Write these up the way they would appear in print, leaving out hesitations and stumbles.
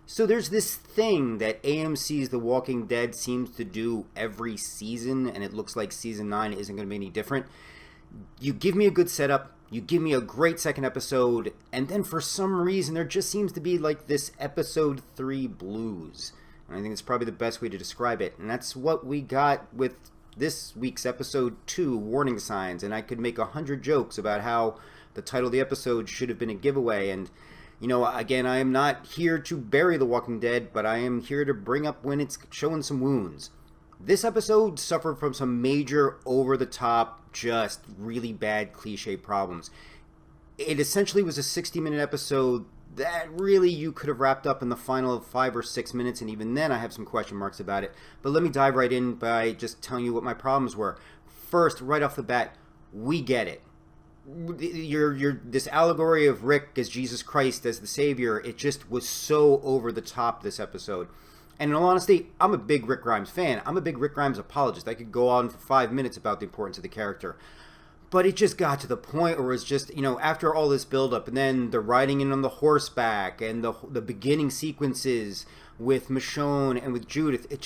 So there's this thing that AMC's The Walking Dead seems to do every season, and it looks like season 9 isn't going to be any different. You give me a good setup, you give me a great second episode, and then for some reason there just seems to be like this episode 3 blues. And I think it's probably the best way to describe it. And that's what we got with this week's episode 2, Warning Signs. And I could make 100 jokes about how the title of the episode should have been a giveaway. And again, I am not here to bury The Walking Dead, but I am here to bring up when it's showing some wounds. This episode suffered from some major, over-the-top, just really bad cliche problems. It essentially was a 60-minute episode that really you could have wrapped up in the final 5 or 6 minutes, and even then I have some question marks about it. But let me dive right in by just telling you what my problems were. First, right off the bat, we get it. You're this allegory of Rick as Jesus Christ as the Savior. It just was so over the top this episode. And in all honesty, I'm a big Rick Grimes fan. I'm a big Rick Grimes apologist. I could go on for 5 minutes about the importance of the character. But it just got to the point where it's just, after all this buildup, and then the riding in on the horseback, and the beginning sequences with Michonne and with Judith, it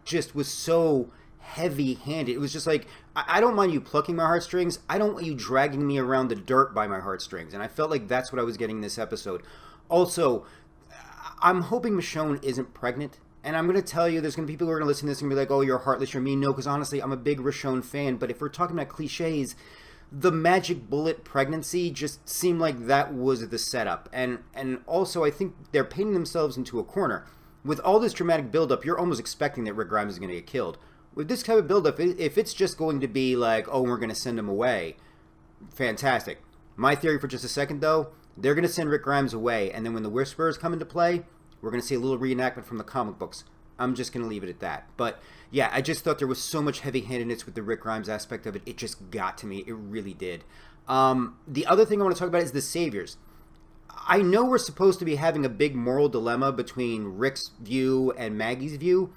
just was so heavy-handed. It was just like, I don't mind you plucking my heartstrings. I don't want you dragging me around the dirt by my heartstrings. And I felt like that's what I was getting in this episode. Also, I'm hoping Michonne isn't pregnant. And I'm going to tell you, there's going to be people who are going to listen to this and be like, oh, you're heartless, you're mean. No, because honestly, I'm a big Michonne fan. But if we're talking about cliches, the magic bullet pregnancy just seemed like that was the setup. And also, I think they're painting themselves into a corner. With all this dramatic buildup, you're almost expecting that Rick Grimes is going to get killed. With this type of buildup, if it's just going to be like, oh, we're going to send him away, fantastic. My theory for just a second, though, they're going to send Rick Grimes away, and then when the Whisperers come into play, we're going to see a little reenactment from the comic books. I'm just going to leave it at that. But, yeah, I just thought there was so much heavy-handedness with the Rick Grimes aspect of it. It just got to me. It really did. The other thing I want to talk about is the Saviors. I know we're supposed to be having a big moral dilemma between Rick's view and Maggie's view,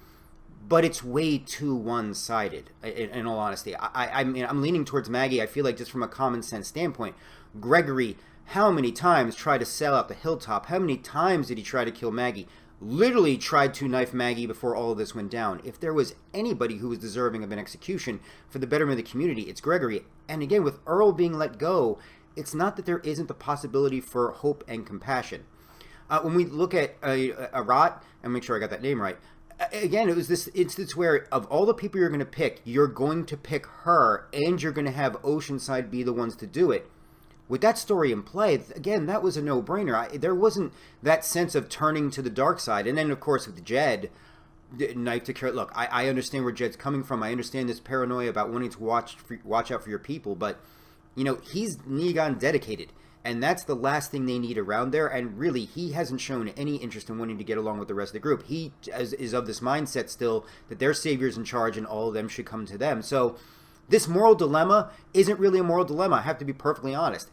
but it's way too one-sided, in all honesty. I'm leaning towards Maggie. I feel like just from a common sense standpoint, Gregory, how many times tried to sail out the hilltop? How many times did he try to kill Maggie? Literally tried to knife Maggie before all of this went down. If there was anybody who was deserving of an execution for the betterment of the community, it's Gregory. And again, with Earl being let go, it's not that there isn't the possibility for hope and compassion. When we look at Arat, and make sure I got that name right, again, it was this instance where of all the people you're going to pick, you're going to pick her, and you're going to have Oceanside be the ones to do it. With that story in play, again, that was a no-brainer. There wasn't that sense of turning to the dark side. And then, of course, with Jed, knife to carrot. Look, I understand where Jed's coming from. I understand this paranoia about wanting to watch out for your people. But, he's Negan dedicated. And that's the last thing they need around there. And really, he hasn't shown any interest in wanting to get along with the rest of the group. He is of this mindset still that their savior's in charge and all of them should come to them. So this moral dilemma isn't really a moral dilemma. I have to be perfectly honest.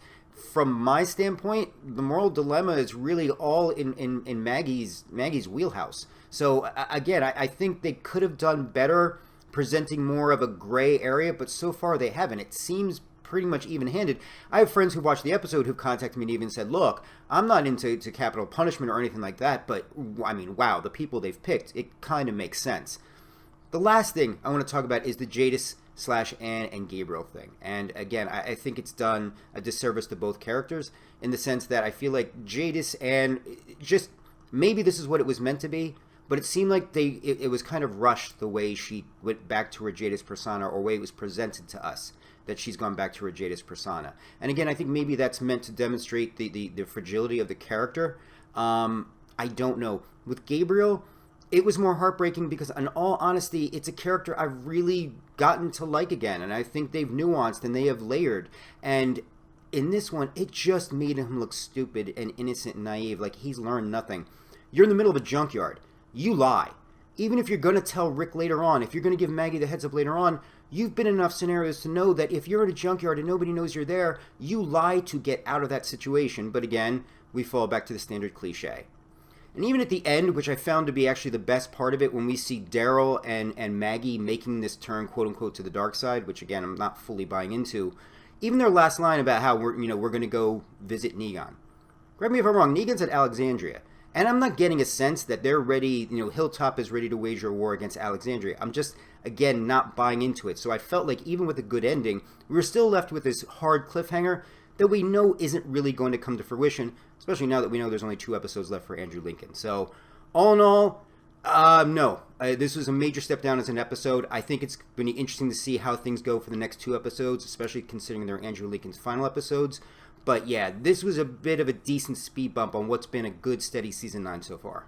From my standpoint, the moral dilemma is really all in Maggie's wheelhouse. So again, I think they could have done better presenting more of a gray area, but so far they haven't. It seems pretty much even-handed. I have friends who watched the episode who've contacted me and even said, look, I'm not into capital punishment or anything like that, but I mean, wow, the people they've picked, it kind of makes sense. The last thing I want to talk about is the Jadis/Anne and Gabriel thing. And again, I think it's done a disservice to both characters in the sense that I feel like Jadis and just maybe this is what it was meant to be, but it seemed like it was kind of rushed the way she went back to her Jadis persona, or way it was presented to us that she's gone back to her Jadis persona. And again, I think maybe that's meant to demonstrate the fragility of the character. I don't know. With Gabriel, it was more heartbreaking because, in all honesty, it's a character I've really gotten to like again. And I think they've nuanced and they have layered. And in this one, it just made him look stupid and innocent and naive, like he's learned nothing. You're in the middle of a junkyard. You lie. Even if you're going to tell Rick later on, if you're going to give Maggie the heads up later on, you've been in enough scenarios to know that if you're in a junkyard and nobody knows you're there, you lie to get out of that situation. But again, we fall back to the standard cliche. And even at the end, which I found to be actually the best part of it, when we see Daryl and Maggie making this turn, quote-unquote, to the dark side, which again, I'm not fully buying into, even their last line about how we're going to go visit Negan. Correct me if I'm wrong, Negan's at Alexandria. And I'm not getting a sense that they're ready, Hilltop is ready to wager a war against Alexandria. I'm just, again, not buying into it. So I felt like even with a good ending, we were still left with this hard cliffhanger that we know isn't really going to come to fruition, especially now that we know there's only 2 episodes left for Andrew Lincoln. So, all in all, no. This was a major step down as an episode. I think it's going to be interesting to see how things go for the next 2 episodes, especially considering they're Andrew Lincoln's final episodes. But yeah, this was a bit of a decent speed bump on what's been a good, steady Season 9 so far.